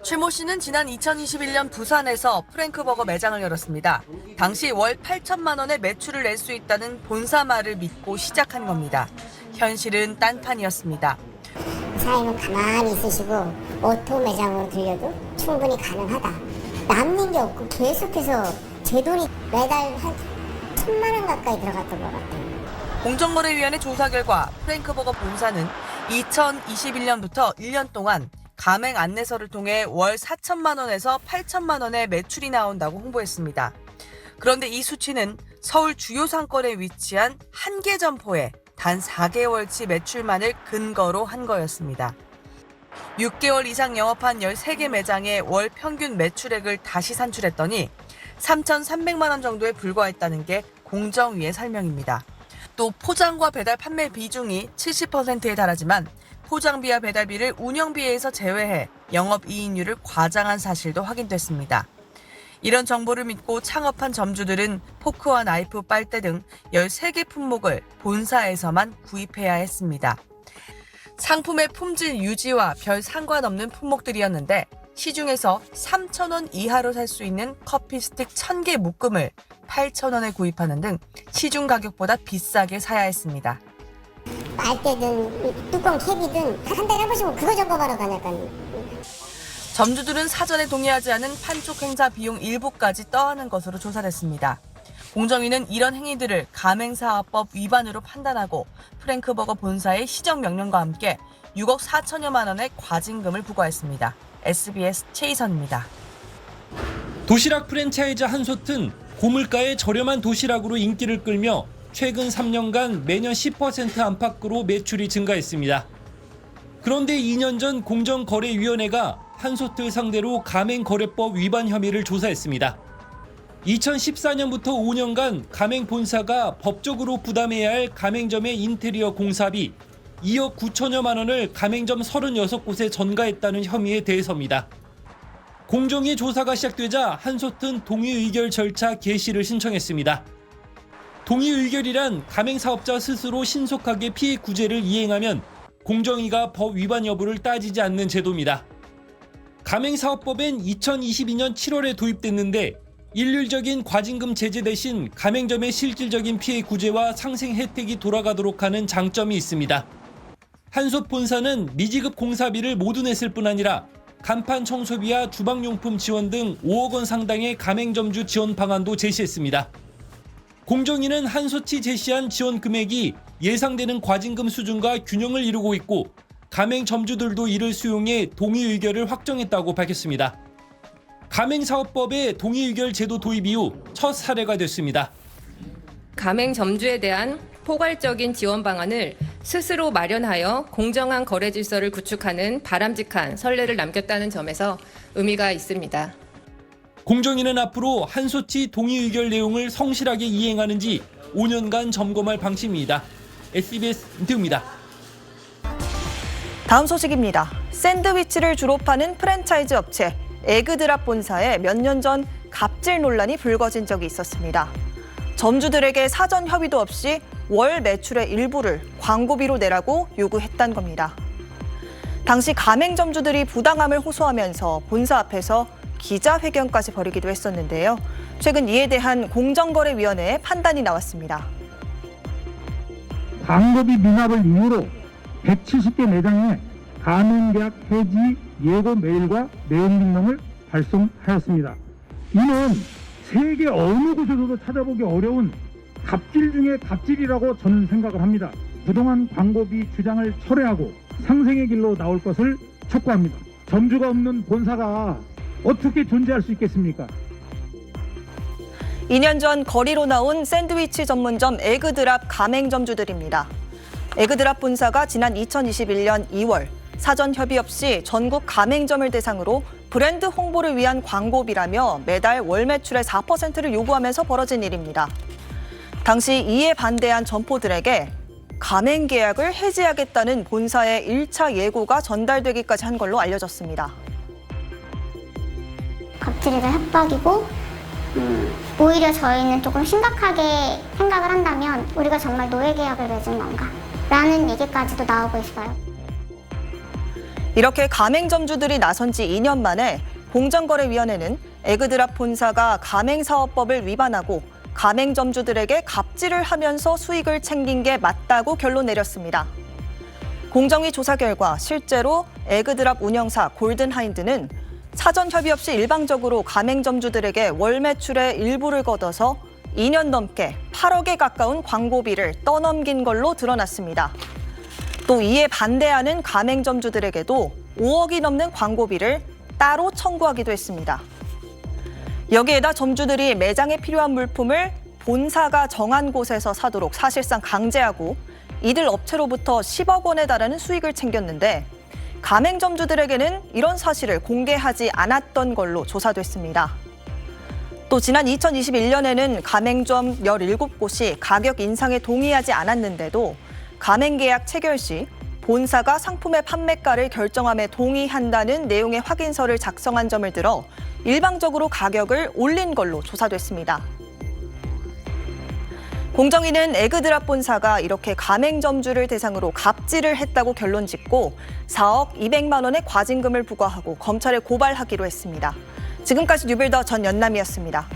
최모 씨는 지난 2021년 부산에서 프랭크버거 매장을 열었습니다. 당시 월 8천만 원의 매출을 낼 수 있다는 본사 말을 믿고 시작한 겁니다. 현실은 딴판이었습니다. 사장님은 가만히 있으시고 오토 매장으로 들려도 충분히 가능하다. 남는 게 없고 계속해서 제 돈이 매달 한 1,000만 원 가까이 들어갔던 것 같아요. 공정거래위원회 조사 결과 프랭크버거 본사는 2021년부터 1년 동안 가맹 안내서를 통해 월 4천만 원에서 8천만 원의 매출이 나온다고 홍보했습니다. 그런데 이 수치는 서울 주요 상권에 위치한 한 개 점포에 단 4개월치 매출만을 근거로 한 거였습니다. 6개월 이상 영업한 13개 매장의 월 평균 매출액을 다시 산출했더니 3,300만 원 정도에 불과했다는 게 공정위의 설명입니다. 또 포장과 배달 판매 비중이 70%에 달하지만 포장비와 배달비를 운영비에서 제외해 영업이익률을 과장한 사실도 확인됐습니다. 이런 정보를 믿고 창업한 점주들은 포크와 나이프, 빨대 등 13개 품목을 본사에서만 구입해야 했습니다. 상품의 품질 유지와 별 상관없는 품목들이었는데 시중에서 3,000원 이하로 살 수 있는 커피 스틱 1,000개 묶음을 8,000원에 구입하는 등 시중 가격보다 비싸게 사야 했습니다. 빨대든 뚜껑 캡이든 한 달에 한 번씩 그거 점검하러 다녔다니. 점주들은 사전에 동의하지 않은 판촉 행사 비용 일부까지 떠안은 것으로 조사됐습니다. 공정위는 이런 행위들을 가맹사업법 위반으로 판단하고 프랭크버거 본사의 시정명령과 함께 6억 4천여만 원의 과징금을 부과했습니다. SBS 최희선입니다. 도시락 프랜차이즈 한솥은 고물가의 저렴한 도시락으로 인기를 끌며 최근 3년간 매년 10% 안팎으로 매출이 증가했습니다. 그런데 2년 전 공정거래위원회가 한솥을 상대로 가맹거래법 위반 혐의를 조사했습니다. 2014년부터 5년간 가맹 본사가 법적으로 부담해야 할 가맹점의 인테리어 공사비 2억 9천여만 원을 가맹점 36곳에 전가했다는 혐의에 대해서입니다. 공정위 조사가 시작되자 한솥은 동의 의결 절차 개시를 신청했습니다. 동의 의결이란 가맹사업자 스스로 신속하게 피해 구제를 이행하면 공정위가 법 위반 여부를 따지지 않는 제도입니다. 가맹사업법엔 2022년 7월에 도입됐는데 일률적인 과징금 제재 대신 가맹점의 실질적인 피해 구제와 상생 혜택이 돌아가도록 하는 장점이 있습니다. 한솥 본사는 미지급 공사비를 모두 냈을 뿐 아니라 간판 청소비와 주방용품 지원 등 5억 원 상당의 가맹점주 지원 방안도 제시했습니다. 공정위는 한솥이 제시한 지원 금액이 예상되는 과징금 수준과 균형을 이루고 있고 가맹점주들도 이를 수용해 동의 의결을 확정했다고 밝혔습니다. 가맹사업법의 동의 의결 제도 도입 이후 첫 사례가 됐습니다. 가맹점주에 대한 포괄적인 지원 방안을 스스로 마련하여 공정한 거래 질서를 구축하는 바람직한 선례를 남겼다는 점에서 의미가 있습니다. 공정위는 앞으로 한솥이 동의 의결 내용을 성실하게 이행하는지 5년간 점검할 방침입니다. SBS 인터뷰입니다. 다음 소식입니다. 샌드위치를 주로 파는 프랜차이즈 업체 에그드랍 본사에 몇 년 전 갑질 논란이 불거진 적이 있었습니다. 점주들에게 사전 협의도 없이 월 매출의 일부를 광고비로 내라고 요구했단 겁니다. 당시 가맹점주들이 부당함을 호소하면서 본사 앞에서 기자회견까지 벌이기도 했었는데요. 최근 이에 대한 공정거래위원회의 판단이 나왔습니다. 광고비 미납을 이유로 170개 매장에 가맹계약 해지 예고 메일과 내용 증명을 발송하였습니다. 이는 세계 어느 곳에서도 찾아보기 어려운 갑질 중에 갑질이라고 저는 생각을 합니다. 그동안 광고비 주장을 철회하고 상생의 길로 나올 것을 촉구합니다. 점주가 없는 본사가 어떻게 존재할 수 있겠습니까? 2년 전 거리로 나온 샌드위치 전문점 에그드랍 가맹점주들입니다. 에그드랍 본사가 지난 2021년 2월 사전 협의 없이 전국 가맹점을 대상으로 브랜드 홍보를 위한 광고비라며 매달 월 매출의 4%를 요구하면서 벌어진 일입니다. 당시 이에 반대한 점포들에게 가맹 계약을 해지하겠다는 본사의 1차 예고가 전달되기까지 한 걸로 알려졌습니다. 갑질이가 협박이고 오히려 저희는 조금 심각하게 생각을 한다면 우리가 정말 노예 계약을 맺은 건가? 라는 얘기까지도 나오고 있어요. 이렇게 가맹점주들이 나선 지 2년 만에 공정거래위원회는 에그드랍 본사가 가맹사업법을 위반하고 가맹점주들에게 갑질을 하면서 수익을 챙긴 게 맞다고 결론 내렸습니다. 공정위 조사 결과 실제로 에그드랍 운영사 골든하인드는 사전 협의 없이 일방적으로 가맹점주들에게 월 매출의 일부를 걷어서 2년 넘게 8억에 가까운 광고비를 떠넘긴 걸로 드러났습니다. 또 이에 반대하는 가맹점주들에게도 5억이 넘는 광고비를 따로 청구하기도 했습니다. 여기에다 점주들이 매장에 필요한 물품을 본사가 정한 곳에서 사도록 사실상 강제하고 이들 업체로부터 10억 원에 달하는 수익을 챙겼는데 가맹점주들에게는 이런 사실을 공개하지 않았던 걸로 조사됐습니다. 또 지난 2021년에는 가맹점 17곳이 가격 인상에 동의하지 않았는데도 가맹계약 체결 시 본사가 상품의 판매가를 결정함에 동의한다는 내용의 확인서를 작성한 점을 들어 일방적으로 가격을 올린 걸로 조사됐습니다. 공정위는 에그드랍 본사가 이렇게 가맹점주를 대상으로 갑질을 했다고 결론 짓고 4억 200만 원의 과징금을 부과하고 검찰에 고발하기로 했습니다. 지금까지 뉴빌더 전연남이었습니다.